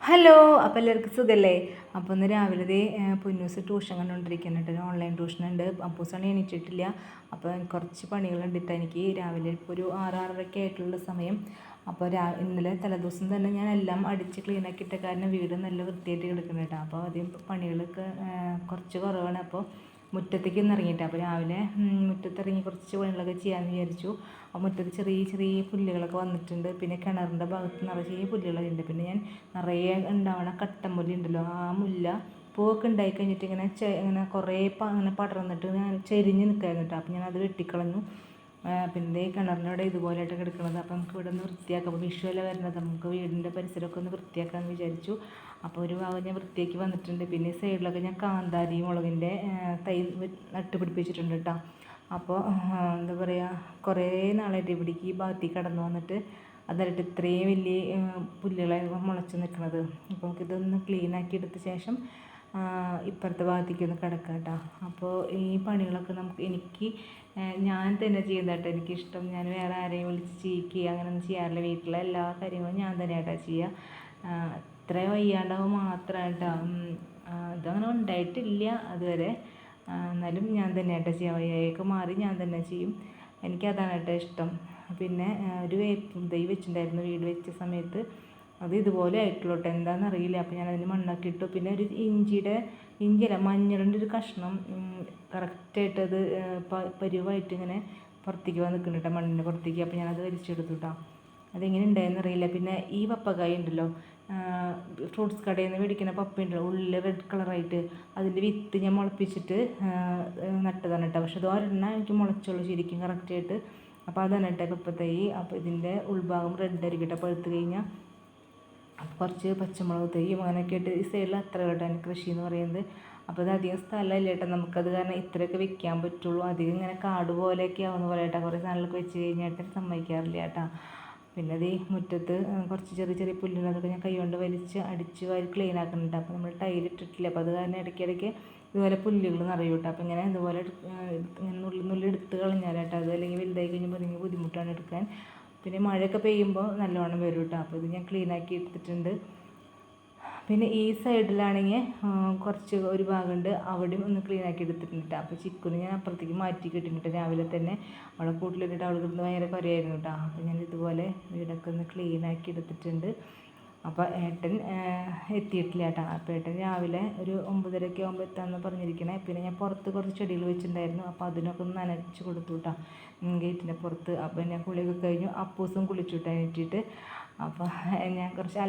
Hello, അപ്പോൾ എല്ലാവർക്കും സുഖമല്ലേ? അപ്പോൾ ഇന്ന് രാവിലെ പുന്നൂസ് ട്യൂഷൻ കണ്ടുകൊണ്ടിരിക്കുന്നുണ്ട്. ഒരു ഓൺലൈൻ ട്യൂഷനുണ്ട്. അപ്പൂസാണ് എണീറ്റിട്ടില്ല. അപ്പോൾ കുറച്ച് പണികളുണ്ടിട്ട് എനിക്ക് രാവിലെ ഇപ്പോൾ ഒരു 6-6:30 ആയിട്ടുള്ള സമയം. അപ്പോൾ ഇന്നലെ തലേദിവസം തന്നെ ഞാൻ എല്ലാം അടിച്ച് ക്ലീനാക്കി ഇട്ട കാരണം വീട് നല്ല വൃത്തിയായിട്ട് കിടക്കുന്നുണ്ട് കേട്ടോ. അപ്പോൾ ആദ്യം പണികളൊക്കെ കുറച്ച് കുറവാണ്. അപ്പോൾ മുറ്റത്തേക്ക് ഒന്ന് ഇറങ്ങിയിട്ട് അപ്പോൾ രാവിലെ മുറ്റത്തിറങ്ങി കുറച്ച് പണികളൊക്കെ ചെയ്യാമെന്ന് വിചാരിച്ചു. ആ മുറ്റത്ത് ചെറിയ ചെറിയ പുല്ലുകളൊക്കെ വന്നിട്ടുണ്ട്. പിന്നെ കിണറിൻ്റെ ഭാഗത്ത് നിറയെ പുല്ലുകളൊക്കെ ഉണ്ട്. പിന്നെ ഞാൻ നിറയെ ഉണ്ടാവണ കട്ടമുല്ല ഉണ്ടല്ലോ, ആ മുല്ല പൂവൊക്കെ ഉണ്ടായി കഴിഞ്ഞിട്ട് ഇങ്ങനെ കുറേ അങ്ങനെ പടർന്നിട്ട് ചെരിഞ്ഞ് നിൽക്കായിരുന്നു കേട്ടോ. അപ്പോൾ ഞാനത് വെട്ടിക്കളഞ്ഞു. പിന്നെ ഈ കിണറിനോടെ ഇതുപോലെയായിട്ട് കിടക്കുന്നത്. അപ്പോൾ നമുക്ക് ഇവിടെ ഒന്ന് വൃത്തിയാക്കാം. അപ്പോൾ വിഷുവല്ല വരുന്നത്, നമുക്ക് വീടിൻ്റെ പരിസരമൊക്കെ ഒന്ന് വൃത്തിയാക്കാമെന്ന് വിചാരിച്ചു. അപ്പോൾ ഒരു ഭാഗം ഞാൻ വൃത്തിയാക്കി വന്നിട്ടുണ്ട്. പിന്നെ സൈഡിലൊക്കെ ഞാൻ കാന്താരി മുളകിൻ്റെ തൈ നട്ടുപിടിപ്പിച്ചിട്ടുണ്ട് കേട്ടോ. അപ്പോൾ എന്താ പറയുക, കുറേ നാളായിട്ട് ഇവിടേക്ക് ഈ ഭാഗത്തേക്ക് കടന്നു വന്നിട്ട് അതായിട്ട് ഇത്രയും വലിയ പുല്ലുകളായി മുളച്ച് നിൽക്കുന്നത്. അപ്പോൾ നമുക്കിതൊന്ന് ക്ലീനാക്കി എടുത്ത ശേഷം ഇപ്പുറത്തെ ഭാഗത്തേക്ക് ഒന്ന് കിടക്കാം കേട്ടോ. അപ്പോൾ ഈ പണികളൊക്കെ ഞാൻ തന്നെ ചെയ്യുന്നതായിട്ട് എനിക്കിഷ്ടം. ഞാൻ വേറെ ആരെയും വിളിച്ച് ചെയ്യിക്കുക അങ്ങനെയൊന്നും ചെയ്യാറില്ല. വീട്ടിലെ എല്ലാ കാര്യങ്ങളും ഞാൻ തന്നെയായിട്ടാണ് ചെയ്യുക. ഇത്ര വയ്യാണ്ടാവും മാത്രമായിട്ടോ, ഇതങ്ങനെ ഉണ്ടായിട്ടില്ല അതുവരെ. എന്നാലും ഞാൻ തന്നെയായിട്ടാണ് ചെയ്യുക. വയ്യായൊക്കെ മാറി ഞാൻ തന്നെ ചെയ്യും. എനിക്കതാണ് കേട്ടോ ഇഷ്ടം. പിന്നെ ഒരു വേപ്പും തൈ വെച്ചിട്ടുണ്ടായിരുന്നു വീട് വെച്ച സമയത്ത്. അത് ഇതുപോലെ ആയിട്ടുള്ളൂ കേട്ടോ, എന്താണെന്നറിയില്ല. അപ്പോൾ ഞാനതിന് മണ്ണാക്കി ഇട്ടു. പിന്നെ ഒരു ഇഞ്ചിയല്ല, മഞ്ഞളിൻ്റെ ഒരു കഷ്ണം കറക്റ്റായിട്ട് അത് പരുവായിട്ട് ഇങ്ങനെ പുറത്തേക്ക് വന്നിട്ടുണ്ട് കേട്ടോ, മണ്ണിൻ്റെ പുറത്തേക്ക്. അപ്പോൾ ഞാനത് വലിച്ചെടുത്തു കേട്ടോ. അതെങ്ങനെ ഉണ്ടായെന്നറിയില്ല. പിന്നെ ഈ പപ്പക്കായ ഉണ്ടല്ലോ, ഫ്രൂട്ട്സ് കടയിൽ നിന്ന് മേടിക്കുന്ന പപ്പയുണ്ടല്ലോ, ഉള്ളിൽ റെഡ് കളറായിട്ട്, അതിൻ്റെ വിത്ത് ഞാൻ മുളപ്പിച്ചിട്ട് നട്ടതാണ് കേട്ടോ. പക്ഷെ അത് ഒരെണ്ണം എനിക്ക് മുളച്ചുള്ളൂ ശരിക്കും കറക്റ്റായിട്ട്. അപ്പോൾ അതാണ് കേട്ടോ പപ്പത്തൈ. അപ്പോൾ ഇതിൻ്റെ ഉൾഭാഗം റെഡ് ആയിരിക്കും കേട്ടോ പഴുത്ത് കഴിഞ്ഞാൽ. അപ്പോൾ കുറച്ച് പച്ചമുളക് തൈയും അങ്ങനെയൊക്കെ ആയിട്ട് ഈ സൈഡിൽ അത്ര കേട്ടോ എൻ്റെ കൃഷി എന്ന് പറയുന്നത്. അപ്പോൾ അത് അധികം സ്ഥലമല്ല കേട്ടോ, നമുക്കത് കാരണം ഇത്രയൊക്കെ വെക്കാൻ പറ്റുള്ളൂ. അധികം ഇങ്ങനെ കാട് പോലെയൊക്കെ ആവുന്ന പോലെ കേട്ടോ. കുറേ സാധനങ്ങളൊക്കെ വെച്ച് കഴിഞ്ഞാൽ സമ്മതിക്കാറില്ല കേട്ടോ. പിന്നെ അത് മുറ്റത്ത് കുറച്ച് ചെറിയ ചെറിയ പുല്ലുകളൊക്കെ ഞാൻ കൈകൊണ്ട് വലിച്ച് അടിച്ച് വാരി ക്ലീൻ ആക്കുന്നുണ്ട്. അപ്പോൾ നമ്മൾ ടൈലിട്ടിട്ടില്ല. അപ്പോൾ അത് കാരണം ഇടയ്ക്കിടയ്ക്ക് ഇതുപോലെ പുല്ലുകൾ നിറയും കേട്ടോ. അപ്പോൾ ഇങ്ങനെ ഇതുപോലെ ഇങ്ങനെ നുള്ളി എടുത്ത് കളഞ്ഞാൽ കേട്ടോ, അത് അല്ലെങ്കിൽ വലുതായി കഴിഞ്ഞപ്പോൾ എനിക്ക് ബുദ്ധിമുട്ടാണ് എടുക്കാൻ. പിന്നെ മഴയൊക്കെ പെയ്യുമ്പോൾ നല്ലോണം വരും കേട്ടോ. അപ്പോൾ ഇത് ഞാൻ ക്ലീനാക്കി എടുത്തിട്ടുണ്ട്. പിന്നെ ഈ സൈഡിലാണെങ്കിൽ കുറച്ച് ഒരു ഭാഗമുണ്ട്, അവിടെയും ഒന്ന് ക്ലീനാക്കി എടുത്തിട്ടുണ്ട് കേട്ടോ. അപ്പോൾ ചിക്കുന് ഞാൻ അപ്പുറത്തേക്ക് മാറ്റി കിട്ടിയിട്ട് രാവിലെ തന്നെ അവളെ കൂട്ടിലിട്ടിട്ട് അവൾക്ക് ഭയങ്കര കുറയായിരുന്നു കേട്ടോ. അപ്പോൾ ഞാൻ ഇതുപോലെ വീടൊക്കെ ഒന്ന് ക്ലീനാക്കി എടുത്തിട്ടുണ്ട്. അപ്പോൾ ഏട്ടൻ എത്തിയിട്ടില്ല കേട്ടോ. അപ്പോൾ ഏട്ടൻ രാവിലെ ഒരു 9:30 ആകുമ്പോൾ എത്താമെന്ന് പറഞ്ഞിരിക്കണേ. പിന്നെ ഞാൻ പുറത്ത് കുറച്ച് ചെടികൾ വെച്ചിട്ടുണ്ടായിരുന്നു. അപ്പോൾ അതിനൊക്കെ ഒന്ന് നനച്ച് കൊടുത്തു കേട്ടോ, ഗേറ്റിൻ്റെ പുറത്ത്. അപ്പോൾ ഞാൻ കുളിയൊക്കെ കഴിഞ്ഞു. അപ്പൂസും കുളിച്ചു കേട്ടോ എണീറ്റിട്ട്. അപ്പോൾ ഞാൻ കുറച്ച്